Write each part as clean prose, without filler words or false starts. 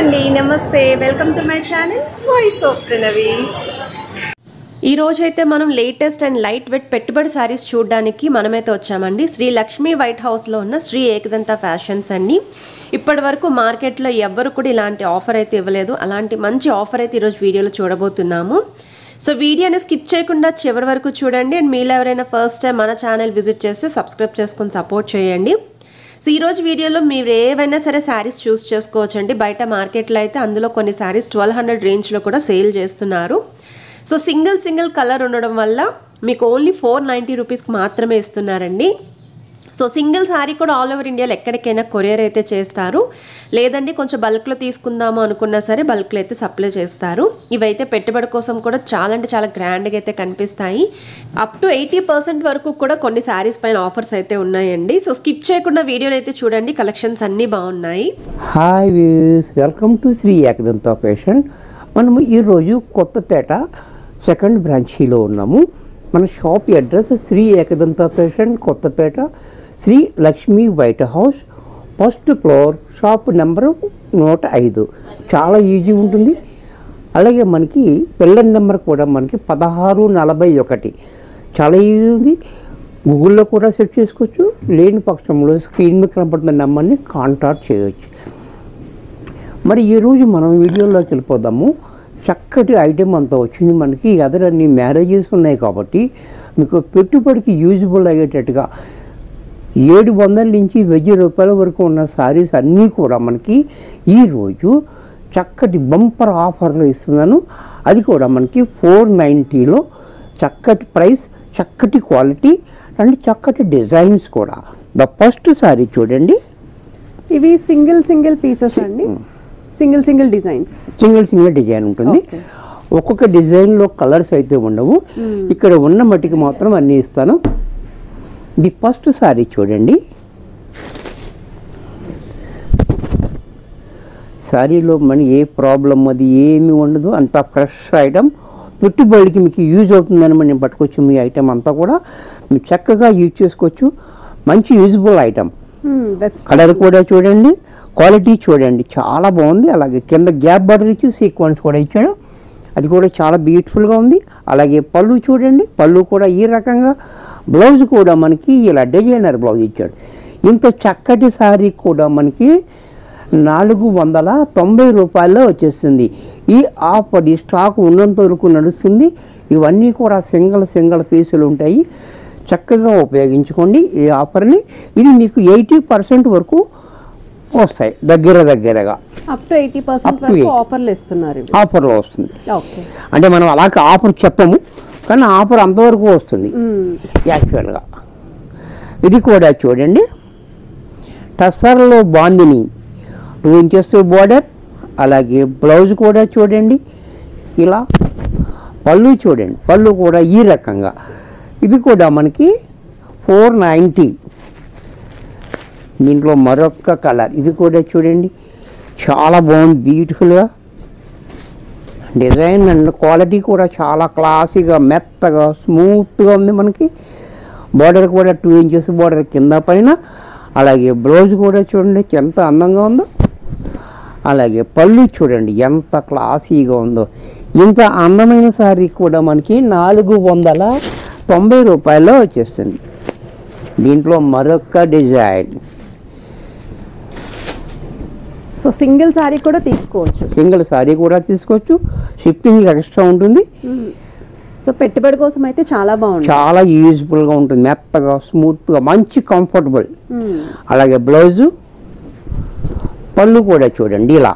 అండి నమస్తే welcome to my channel voice of Pranavi. ఈ రోజు అయితే మనం లేటెస్ట్ అండ్ లైట్ వెయిట్ పెట్టుబడి సారీస్ చూడడానికి మనమైతే వచ్చామండి. శ్రీ లక్ష్మీ వైట్ హౌస్లో ఉన్న శ్రీ ఏకదంత ఫ్యాషన్స్ అండి. ఇప్పటి వరకు మార్కెట్లో ఎవ్వరు కూడా ఇలాంటి ఆఫర్ అయితే ఇవ్వలేదు. అలాంటి మంచి ఆఫర్ అయితే ఈరోజు వీడియోలో చూడబోతున్నాము. సో వీడియోని స్కిప్ చేయకుండా చివరి వరకు చూడండి. అండ్ మీలో ఎవరైనా ఫస్ట్ టైం మన ఛానల్ విజిట్ చేస్తే సబ్స్క్రైబ్ చేసుకొని సపోర్ట్ చేయండి. సో ఈరోజు వీడియోలో మీరు ఏవైనా సరే శారీస్ చూస్ చేసుకోవచ్చండి. బయట మార్కెట్లో అయితే అందులో కొన్ని శారీస్ 1200 రేంజ్లో కూడా సేల్ చేస్తున్నారు. సో సింగిల్ కలర్ ఉండడం వల్ల మీకు ఓన్లీ 490 రూపీస్కి మాత్రమే ఇస్తున్నారండి. సో సింగిల్ శారీ కూడా ఆల్ ఓవర్ ఇండియాలో ఎక్కడికైనా కొరియర్ అయితే చేస్తారు. లేదండి కొంచెం బల్క్లో తీసుకుందాము అనుకున్నా సరే బల్క్లో అయితే సప్లై చేస్తారు. ఇవైతే పెట్టుబడి కోసం కూడా చాలా అంటే చాలా గ్రాండ్గా అయితే కనిపిస్తాయి. అప్ టు 80% వరకు కూడా కొన్ని శారీస్ పైన ఆఫర్స్ అయితే ఉన్నాయండి. సో స్కిప్ చేయకుండా వీడియోని అయితే చూడండి, కలెక్షన్స్ అన్నీ బాగున్నాయి. Hi views, welcome to Shri Ekadanta fashion. మనము ఈరోజు కొత్తపేట సెకండ్ బ్రాంచీలో ఉన్నాము. మన shop address Shri Ekadanta fashion, Kothapeta, Shri Lakshmi white house, first floor, shop number 105. చాలా ఈజీ ఉంటుంది. అలాగే మనకి పిల్లల నెంబర్ కూడా మనకి 1641. చాలా ఈజీ ఉంది. గూగుల్లో కూడా సెర్చ్ చేసుకోవచ్చు. లేని పక్షంలో స్క్రీన్ మీద కనపడుతున్న నెంబర్ని కాంటాక్ట్ చేయవచ్చు. మరి ఈరోజు మనం వీడియోలోకి వెళ్ళిపోదాము. చక్కటి ఐటెం అంతా వచ్చింది మనకి. అదరన్ని మ్యారేజెస్ ఉన్నాయి కాబట్టి మీకు పెట్టుబడికి యూజ్ఫుల్ అయ్యేటట్టుగా 700 నుంచి 1000 రూపాయల వరకు ఉన్న శారీస్ అన్నీ కూడా మనకి ఈరోజు చక్కటి బంపర్ ఆఫర్లో ఇస్తున్నాను. అది కూడా మనకి 490లో చక్కటి ప్రైస్, చక్కటి క్వాలిటీ అండ్ చక్కటి డిజైన్స్ కూడా. ద ఫస్ట్ శారీ చూడండి. ఇవి సింగిల్ పీసెస్ అండి. సింగిల్ డిజైన్స్, సింగిల్ డిజైన్ ఉంటుంది. ఒక్కొక్క డిజైన్లో కలర్స్ అయితే ఉండవు. ఇక్కడ ఉన్న మట్టికి మాత్రం అన్నీ ఇస్తాను. ది ఫస్ట్ శారీ చూడండి. శారీలో మన ఏ ప్రాబ్లం అది ఏమీ ఉండదు. అంత ఫ్రెష్ ఐటమ్. పెట్టుబడికి మీకు యూజ్ అవుతుందని మనం పట్టుకోవచ్చు. మీ ఐటమ్ అంతా కూడా మీరు చక్కగా యూజ్ చేసుకోవచ్చు. మంచి యూజ్ఫుల్ ఐటమ్. కలర్ కూడా చూడండి, క్వాలిటీ చూడండి, చాలా బాగుంది. అలాగే కింద గ్యాప్ బార్డర్ ఇచ్చి సీక్వెన్స్ కూడా ఇచ్చాడు. అది కూడా చాలా బ్యూటిఫుల్గా ఉంది. అలాగే పళ్ళు చూడండి, పళ్ళు కూడా ఈ రకంగా. బ్లౌజ్ కూడా మనకి ఇలా డిజైనర్ బ్లౌజ్ ఇచ్చాడు. ఇంత చక్కటి శారీ కూడా మనకి 490 రూపాయల్లో వచ్చేస్తుంది. ఈ ఆఫర్, ఈ స్టాక్ ఉన్నంత వరకు నడుస్తుంది. ఇవన్నీ కూడా సింగిల్ పీసులు ఉంటాయి. చక్కగా ఉపయోగించుకోండి ఈ ఆఫర్ని. ఇది మీకు 80% వరకు వస్తాయి దగ్గరగా. అప్ టు 80% వరకు ఆఫర్లు ఇస్తున్నారు. ఆఫర్లో వస్తుంది. అంటే మనం అలాగే ఆఫర్ చెప్పము, కానీ ఆఫర్ అంతవరకు వస్తుంది యాక్చువల్గా. ఇది కూడా చూడండి. టస్సర్లో బాందిని 2 ఇంచెస్ బార్డర్. అలాగే బ్లౌజ్ కూడా చూడండి ఇలా. పళ్ళు చూడండి, పళ్ళు కూడా ఈ రకంగా. ఇది కూడా మనకి 490. దీంట్లో మరొక కలర్. ఇది కూడా చూడండి, చాలా బాగుంది, బ్యూటిఫుల్గా. డిజైన్ అండ్ క్వాలిటీ కూడా చాలా క్లాసీగా, మెత్తగా, స్మూత్గా ఉంది మనకి. బార్డర్ కూడా 2 ఇంచెస్ బార్డర్ కింద పైన. అలాగే బ్లౌజ్ కూడా చూడండి ఎంత అందంగా ఉందో. అలాగే పళ్ళు చూడండి ఎంత క్లాసీగా ఉందో. ఇంత అందమైన శారీ కూడా మనకి 490 రూపాయల్లో వచ్చేస్తుంది. దీంట్లో మరొక డిజైన్. సో సింగిల్ శారీ కూడా తీసుకోవచ్చు. షిప్పింగ్ ఎక్స్ట్రా ఉంటుంది. సో పెట్టుబడి కోసం అయితే చాలా బాగుంది, చాలా యూజ్ఫుల్గా ఉంటుంది. మెత్తగా, స్మూత్గా, మంచి కంఫర్టబుల్. అలాగే బ్లౌజు, పళ్ళు కూడా చూడండి ఇలా.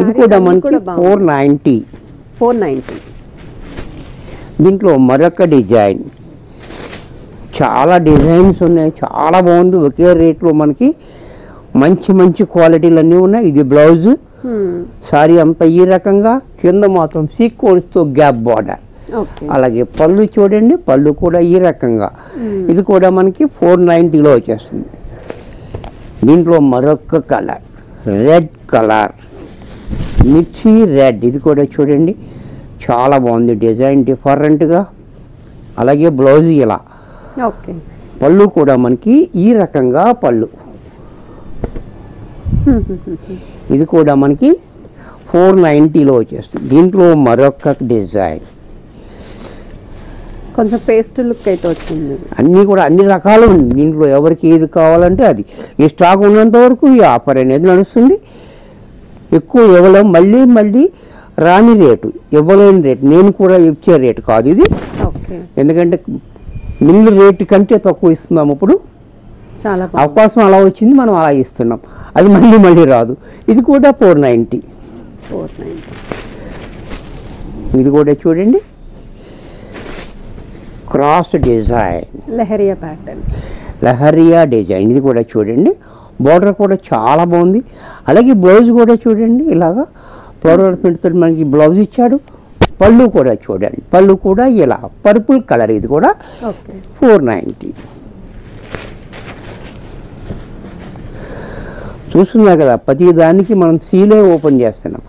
ఇది కూడా మనకి 490. దీంట్లో మరొక డిజైన్. చాలా డిజైన్స్ ఉన్నాయి, చాలా బాగుంది. ఒకే రేట్లో మనకి మంచి క్వాలిటీలు అన్నీ ఉన్నాయి. ఇది బ్లౌజ్. సారీ అంతా ఈ రకంగా. కింద మాత్రం సీక్వెన్స్తో గ్యాప్ బార్డర్. అలాగే పళ్ళు చూడండి, పళ్ళు కూడా ఈ రకంగా. ఇది కూడా మనకి 490లో వచ్చేస్తుంది. దీంట్లో మరొక కలర్, రెడ్ కలర్, మిర్చి రెడ్. ఇది కూడా చూడండి చాలా బాగుంది. డిజైన్ డిఫరెంట్గా. అలాగే బ్లౌజ్ ఇలా. పళ్ళు కూడా మనకి ఈ రకంగా పళ్ళు. ఇది కూడా మనకి 490లో వచ్చేస్తుంది. దీంట్లో మరొక డిజైన్ కొంచెం పేస్ట్ లుక్ అయితే వచ్చింది. అన్నీ కూడా అన్ని రకాలు ఉంది దీంట్లో. ఎవరికి ఏది కావాలంటే అది. ఈ స్టాక్ ఉన్నంత వరకు ఈ ఆఫర్ అనేది నడుస్తుంది. ఎక్కువ ఇవ్వలేం, మళ్ళీ మళ్ళీ రాని రేటు, ఇవ్వలేని రేటు, నేను కూడా ఇచ్చే రేటు కాదు ఇది. ఎందుకంటే మిల్లు రేటు కంటే తక్కువ ఇస్తున్నాం. ఇప్పుడు చాలా అవకాశం అలా వచ్చింది, మనం అలా ఇస్తున్నాం. అది మళ్ళీ మళ్ళీ రాదు. ఇది కూడా 490. ఇది కూడా చూడండి, cross design, leheriya pattern, leheriya design. ఇది కూడా చూడండి, బోర్డర్ కూడా చాలా బాగుంది. అలాగే బ్లౌజ్ కూడా చూడండి, ఇలాగా ఫ్లోరల్ ప్రింట్తో మనకి బ్లౌజ్ ఇచ్చాడు. పళ్ళు కూడా చూడండి, పళ్ళు కూడా ఇలా పర్పుల్ కలర్. ఇది కూడా 490. చూస్తున్నారు కదా, ప్రతి దానికి మనం సీలే ఓపెన్ చేస్తున్నాం.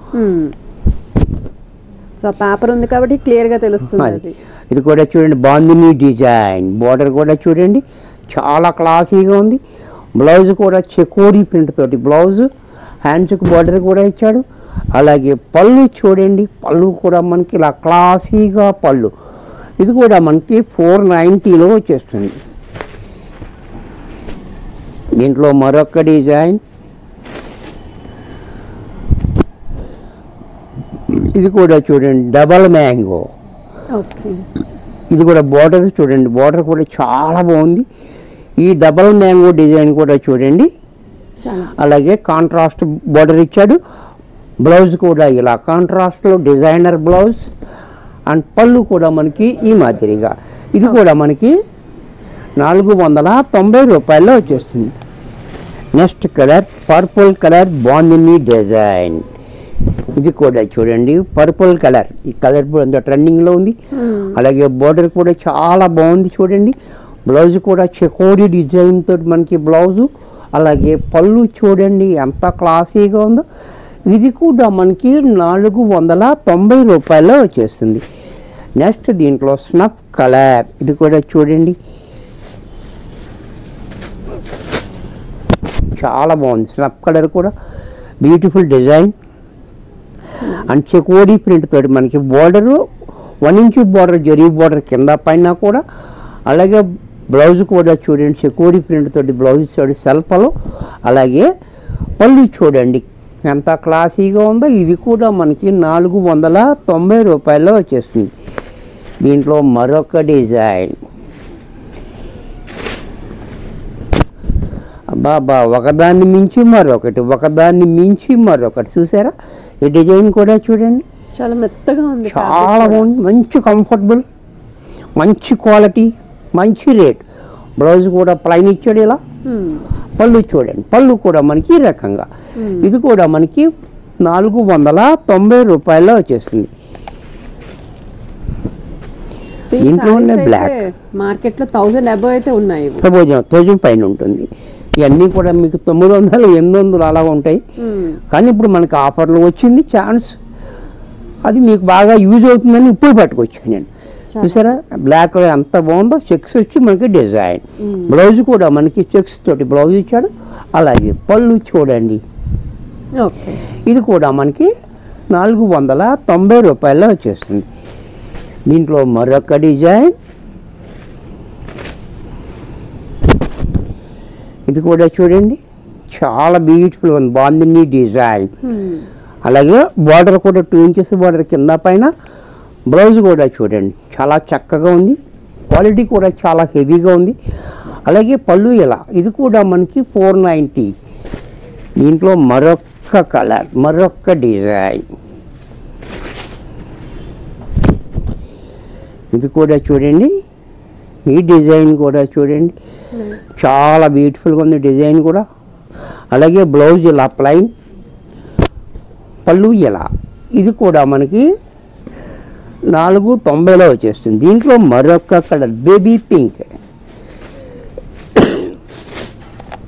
సో పేపర్ ఉంది కాబట్టి క్లియర్గా తెలుస్తుంది. ఇది కూడా చూడండి, బాందిని డిజైన్. బోర్డర్ కూడా చూడండి, చాలా క్లాసీగా ఉంది. బ్లౌజ్ కూడా చెకోరీ ప్రింట్ తోటి బ్లౌజ్, హ్యాండ్స్కి బోర్డర్ కూడా ఇచ్చాడు. అలాగే పళ్ళు చూడండి, పళ్ళు కూడా మనకి ఇలా క్లాసీగా పళ్ళు. ఇది కూడా మనకి 490లో వచ్చేస్తుంది. దీంట్లో మరొక డిజైన్, ఇది కూడా చూడండి, డబల్ మ్యాంగో. ఇది కూడా బోర్డర్ చూడండి, బోర్డర్ కూడా చాలా బాగుంది. ఈ డబల్ మ్యాంగో డిజైన్ కూడా చూడండి. అలాగే కాంట్రాస్ట్ బోర్డర్ ఇచ్చాడు. బ్లౌజ్ కూడా ఇలా కాంట్రాస్ట్లో డిజైనర్ బ్లౌజ్. అండ్ పళ్ళు కూడా మనకి ఈ మాదిరిగా. ఇది కూడా మనకి 490 రూపాయల్లో వచ్చేస్తుంది. Next colour purple colour, bandhani design. ఇది కూడా చూడండి, పర్పుల్ కలర్. ఈ కలర్ అంత ట్రెండింగ్లో ఉంది. అలాగే బోర్డర్ కూడా చాలా బాగుంది చూడండి. బ్లౌజ్ కూడా చెకోరీ డిజైన్ తోటి మనకి బ్లౌజు. అలాగే పళ్ళు చూడండి ఎంత క్లాసీగా ఉందో. ఇది కూడా మనకి 490 రూపాయల్లో వచ్చేస్తుంది. నెక్స్ట్ దీంట్లో స్నఫ్ కలర్. ఇది కూడా చూడండి, చాలా బాగుంది. స్నఫ్ కలర్ కూడా బ్యూటిఫుల్ డిజైన్. అండ్ చెకోరీ ప్రింట్ తోటి మనకి border 1 inch border, zari border కింద పైన కూడా. అలాగే బ్లౌజ్ కూడా చూడండి, చెకోరీ ప్రింట్ తోటి బ్లౌజ్ ఇచ్చాడు సెల్ఫలో. అలాగే పళ్ళు చూడండి ఎంత క్లాసీగా ఉందో. ఇది కూడా మనకి 490 రూపాయల్లో వచ్చేస్తుంది. దీంట్లో మరొక డిజైన్, బాబా ఒకదాన్ని మించి మరొకటి, ఒకదాన్ని మించి మరొకటి. చూసారా ఈ డిజైన్ కూడా చూడండి, చాలా మెత్తగా ఉంది, చాలా బాగుంది. మంచి కంఫర్టబుల్, మంచి క్వాలిటీ, మంచి రేట్. బ్లౌజ్ కూడా ప్లైన్ ఇచ్చాడు ఇలా. పళ్ళు చూడండి, పళ్ళు కూడా మనకి ఈ రకంగా. ఇది కూడా మనకి 490 రూపాయల్లో వచ్చేస్తుంది. ఇంట్లోనే బ్లాక్. మార్కెట్లో 1000 అబవ్ అయితే ఉన్నాయి, 1000 పైన ఉంటుంది. ఇవన్నీ కూడా మీకు 900, 800 అలా ఉంటాయి. కానీ ఇప్పుడు మనకి ఆఫర్లు వచ్చింది ఛాన్స్, అది మీకు బాగా యూజ్ అవుతుందని ఇప్పుడు పట్టుకొచ్చాను నేను. చూసారా బ్లాక్ ఎంత బాగుందో. చెక్స్ వచ్చి మనకి డిజైన్. బ్లౌజ్ కూడా మనకి చెక్స్ తోటి బ్లౌజ్ ఇచ్చాడు. అలాగే పళ్ళు చూడండి, ఇది కూడా మనకి 490 రూపాయల్లో వచ్చేస్తుంది. దీంట్లో మరొక డిజైన్, ఇది కూడా చూడండి చాలా బ్యూటిఫుల్ ఉంది, బాందిని డిజైన్. అలాగే బార్డర్ కూడా 2 ఇంచెస్ బార్డర్ కింద పైన. బ్లౌజ్ కూడా చూడండి చాలా చక్కగా ఉంది, క్వాలిటీ కూడా చాలా హెవీగా ఉంది. అలాగే పళ్ళు ఇలా. ఇది కూడా మనకి 490. దీంట్లో మరొక కలర్, మరొక డిజైన్. ఇది కూడా చూడండి, ఈ డిజైన్ కూడా చూడండి చాలా బ్యూటిఫుల్గా ఉంది డిజైన్ కూడా. అలాగే బ్లౌజ్ ఇలా ప్లైన్, పళ్ళు ఇలా. ఇది కూడా మనకి 490లో వచ్చేస్తుంది. దీంట్లో మరొక కలర్ బేబీ పింక్.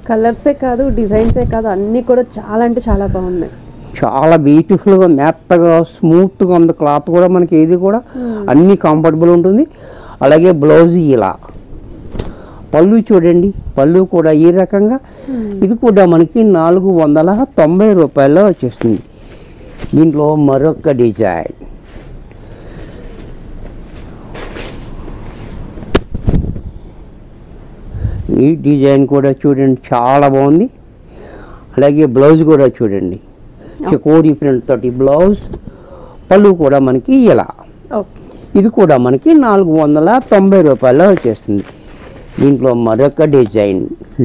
కలర్సే కాదు, డిజైన్సే కాదు, అన్నీ కూడా చాలా అంటే చాలా బాగున్నాయి. చాలా బ్యూటిఫుల్గా, మెత్తగా, స్మూత్గా ఉంది. క్లాత్ కూడా మనకి ఏది కూడా అన్నీ కంఫర్టబుల్ ఉంటుంది. అలాగే బ్లౌజ్ ఇలా పళ్ళు చూడండి, పళ్ళు కూడా ఈ రకంగా. ఇది కూడా మనకి 490 రూపాయల్లో వచ్చేస్తుంది. దీంట్లో మరొక డిజైన్. ఈ డిజైన్ కూడా చూడండి చాలా బాగుంది. అలాగే బ్లౌజ్ కూడా చూడండి, చకోరీ ప్రింట్ తోటి బ్లౌజ్, పళ్ళు కూడా మనకి ఇలా. ఇది కూడా మనకి 490 రూపాయల్లో వచ్చేస్తుంది. దీంట్లో మరొక డిజైన్,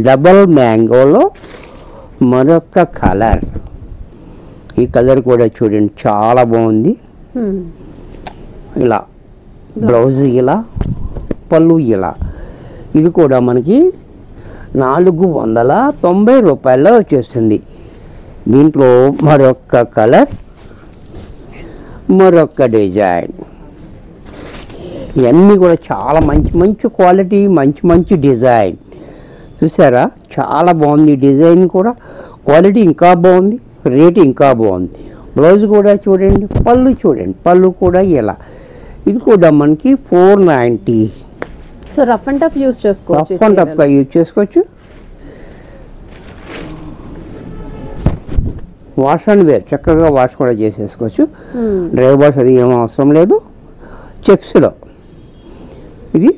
డబల్ మ్యాంగోలో మరొక కలర్. ఈ కలర్ కూడా చూడండి చాలా బాగుంది. ఇలా బ్లౌజ్ ఇలా, పళ్ళు ఇలా. ఇది కూడా మనకి 490 రూపాయల్లో వచ్చేస్తుంది. దీంట్లో మరొక కలర్, మరొక డిజైన్. ఇవన్నీ కూడా చాలా మంచి మంచి క్వాలిటీ, మంచి మంచి డిజైన్. చూసారా చాలా బాగుంది. డిజైన్ కూడా క్వాలిటీ ఇంకా బాగుంది, రేట్ ఇంకా బాగుంది. బ్లౌజ్ కూడా చూడండి, పళ్ళు చూడండి, పళ్ళు కూడా ఇలా. ఇది కూడా మనకి 490. So rough and tough use చేసుకోవచ్చు, రఫ్ అండ్ టఫ్గా యూజ్ చేసుకోవచ్చు. వాష్ అండ్ వేర్, చక్కగా వాష్ కూడా చేసేసుకోవచ్చు. డ్రై వాష్ అది ఏం అవసరం లేదు. చెక్స్లో ఇది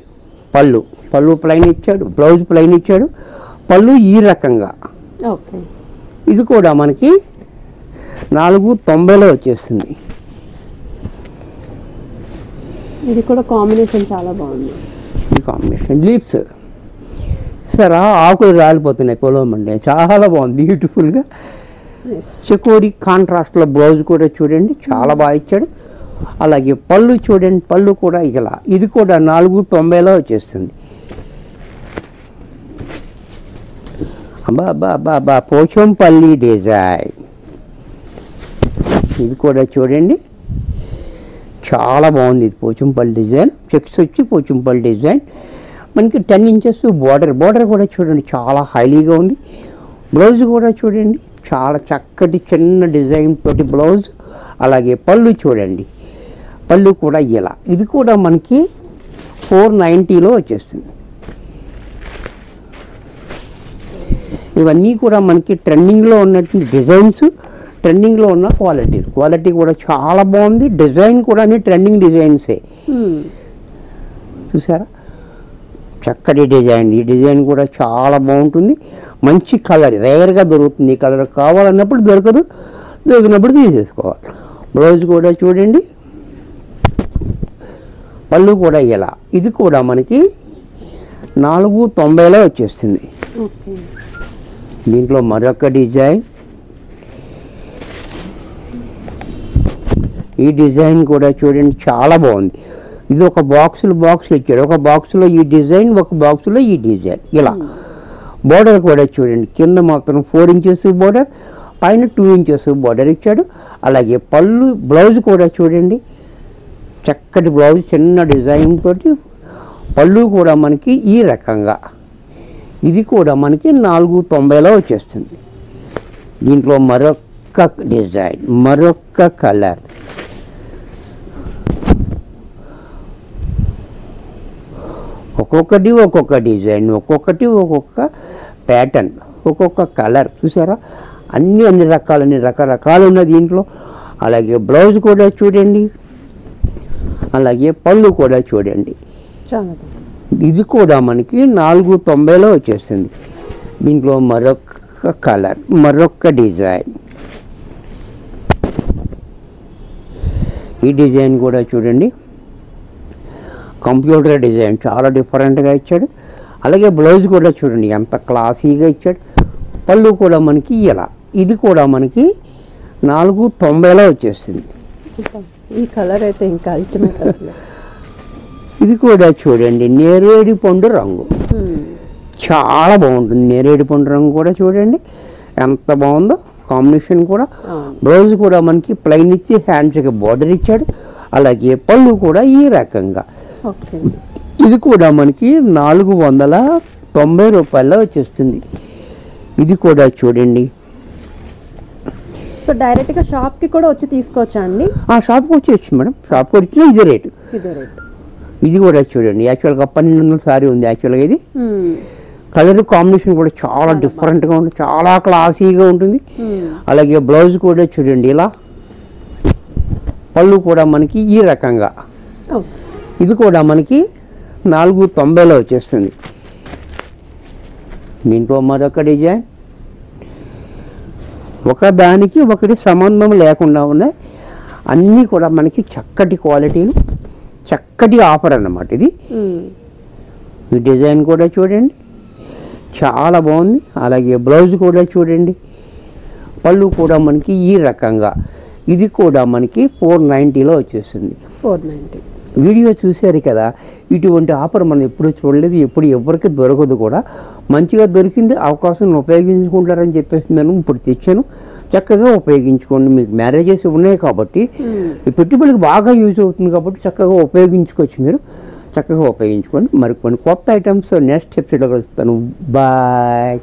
పళ్ళు, పళ్ళు ప్లైన్ ఇచ్చాడు, బ్లౌజ్ ప్లైన్ ఇచ్చాడు, పళ్ళు ఈ రకంగా. ఓకే. ఇది కూడా మనకి 490లో వచ్చేస్తుంది. ఇది కూడా కాంబినేషన్ చాలా బాగుంది. ఈ కాంబినేషన్ లీవ్స్ సరే ఆకులు రాలిపోతున్నాయి పొలం అంటే చాలా బాగుంది, బ్యూటిఫుల్గా. చకోరీ కాంట్రాస్ట్లో బ్లౌజ్ కూడా చూడండి చాలా బాగా ఇచ్చాడు. అలాగే పళ్ళు చూడండి, పళ్ళు కూడా ఇలా. ఇది కూడా 490లో వచ్చేస్తుంది. అబ్బా అబ్బా అబ్బా అబ్బా, పోచంపల్లి డిజైన్. ఇది కూడా చూడండి చాలా బాగుంది. ఇది పోచంపల్లి డిజైన్, చెక్స్ వచ్చి పోచంపల్లి డిజైన్. మనకి 10 ఇంచెస్ బార్డర్, బార్డర్ కూడా చూడండి చాలా హైలీగా ఉంది. బ్లౌజ్ కూడా చూడండి చాలా చక్కటి చిన్న డిజైన్ తోటి బ్లౌజ్. అలాగే పళ్ళు చూడండి, పళ్ళు కూడా ఇలా. ఇది కూడా మనకి 490లో వచ్చేస్తుంది. ఇవన్నీ కూడా మనకి ట్రెండింగ్లో ఉన్నటువంటి డిజైన్స్, ట్రెండింగ్లో ఉన్న క్వాలిటీ. క్వాలిటీ కూడా చాలా బాగుంది. డిజైన్ కూడా అన్ని ట్రెండింగ్ డిజైన్సే. చూసారా చక్కటి డిజైన్. ఈ డిజైన్ కూడా చాలా బాగుంటుంది. మంచి కలర్, రేర్గా దొరుకుతుంది. ఈ కలర్ కావాలన్నప్పుడు దొరకదు, దొరికినప్పుడు తీసేసుకోవాలి. బ్లౌజ్ కూడా చూడండి, పళ్ళు కూడా ఇలా. ఇది కూడా మనకి 490లో వచ్చేస్తుంది. దీంట్లో మరొక డిజైన్. ఈ డిజైన్ కూడా చూడండి చాలా బాగుంది. ఇది ఒక బాక్సులు ఇచ్చాడు. ఒక బాక్సులో ఈ డిజైన్, ఒక బాక్సులో ఈ డిజైన్ ఇలా. బోర్డర్ కూడా చూడండి, కింద మాత్రం 4 ఇంచెస్ బోర్డర్, పైన 2 ఇంచెస్ బోర్డర్ ఇచ్చాడు. అలాగే పళ్ళు, బ్లౌజ్ కూడా చూడండి చక్కటి బ్లౌజ్, చిన్న డిజైన్ తోటి. పళ్ళు కూడా మనకి ఈ రకంగా. ఇది కూడా మనకి 490లో వచ్చేస్తుంది. దీంట్లో మరొక డిజైన్, మరొక కలర్. ఒక్కొక్కటి ఒక్కొక్క డిజైన్, ఒక్కొక్కటి ఒక్కొక్క ప్యాటర్న్, ఒక్కొక్క కలర్. చూసారా అన్ని రకరకాలు ఉన్నాయి దీంట్లో. అలాగే బ్లౌజ్ కూడా చూడండి, అలాగే పళ్ళు కూడా చూడండి. ఇది కూడా మనకి 490లో వచ్చేస్తుంది. దీంట్లో మరొక కలర్, మరొక డిజైన్. ఈ డిజైన్ కూడా చూడండి కంప్యూటర్ డిజైన్ చాలా డిఫరెంట్గా ఇచ్చాడు. అలాగే బ్లౌజ్ కూడా చూడండి ఎంత క్లాసీగా ఇచ్చాడు. పళ్ళు కూడా మనకి ఇలా. ఇది కూడా మనకి 490లో వచ్చేస్తుంది. ఈ కలర్ అయితే ఇంకా అల్టిమేట్ అసలు. ఇది కూడా చూడండి నేరేడు పండు రంగు, చాలా బాగుంటుంది. నేరేడు పండు రంగు కూడా చూడండి ఎంత బాగుందో కాంబినేషన్ కూడా. బ్లౌజ్ కూడా మనకి ప్లెయిన్ ఇచ్చి హ్యాండ్స్కి బార్డర్ ఇచ్చాడు. అలాగే పళ్ళు కూడా ఈ రకంగా. ఇది కూడా మనకి 490 రూపాయల్లో వచ్చేస్తుంది. ఇది కూడా చూడండి. సో డైరెక్ట్గా షాప్కి కూడా వచ్చి తీసుకోవచ్చా అండి? షాప్కి వచ్చేయచ్చు మేడం, షాప్కి వచ్చి ఇదే రేటు. ఇది కూడా చూడండి, యాక్చువల్గా 1200 సారీ ఉంది. యాక్చువల్గా ఇది కలర్ కాంబినేషన్ కూడా చాలా డిఫరెంట్గా ఉంటుంది, చాలా క్లాసీగా ఉంటుంది. అలాగే బ్లౌజ్ కూడా చూడండి ఇలా, పళ్ళు కూడా మనకి ఈ రకంగా, ఇది కూడా మనకి 490లో వచ్చేస్తుంది. దీంట్లో మరొక డిజైన్, ఒక దానికి ఒకటి సంబంధం లేకుండా ఉన్నాయి, అన్నీ కూడా మనకి చక్కటి క్వాలిటీలు, చక్కటి ఆఫర్ అన్నమాట ఇది. ఈ డిజైన్ కూడా చూడండి చాలా బాగుంది. అలాగే బ్లౌజ్ కూడా చూడండి, పళ్ళు కూడా మనకి ఈ రకంగా, ఇది కూడా మనకి 490లో వచ్చేస్తుంది. 490. వీడియో చూశారు కదా, ఇటువంటి ఆఫర్ మనం ఎప్పుడు చూడలేదు, ఎప్పుడు ఎవరికి దొరకదు కూడా. మంచిగా దొరికింది, అవకాశం ఉపయోగించుకుంటారని చెప్పేసి నేను ఇప్పుడు తెచ్చాను. చక్కగా ఉపయోగించుకోండి. మీకు మ్యారేజెస్ ఉన్నాయి కాబట్టి ఈ పెట్టుబడికి బాగా యూజ్ అవుతుంది కాబట్టి చక్కగా ఉపయోగించుకోవచ్చు. మీరు చక్కగా ఉపయోగించుకోండి. మరి కొన్ని కొత్త ఐటమ్స్ నెక్స్ట్ ఎపిసోడ్లో కలుస్తాను. బాయ్.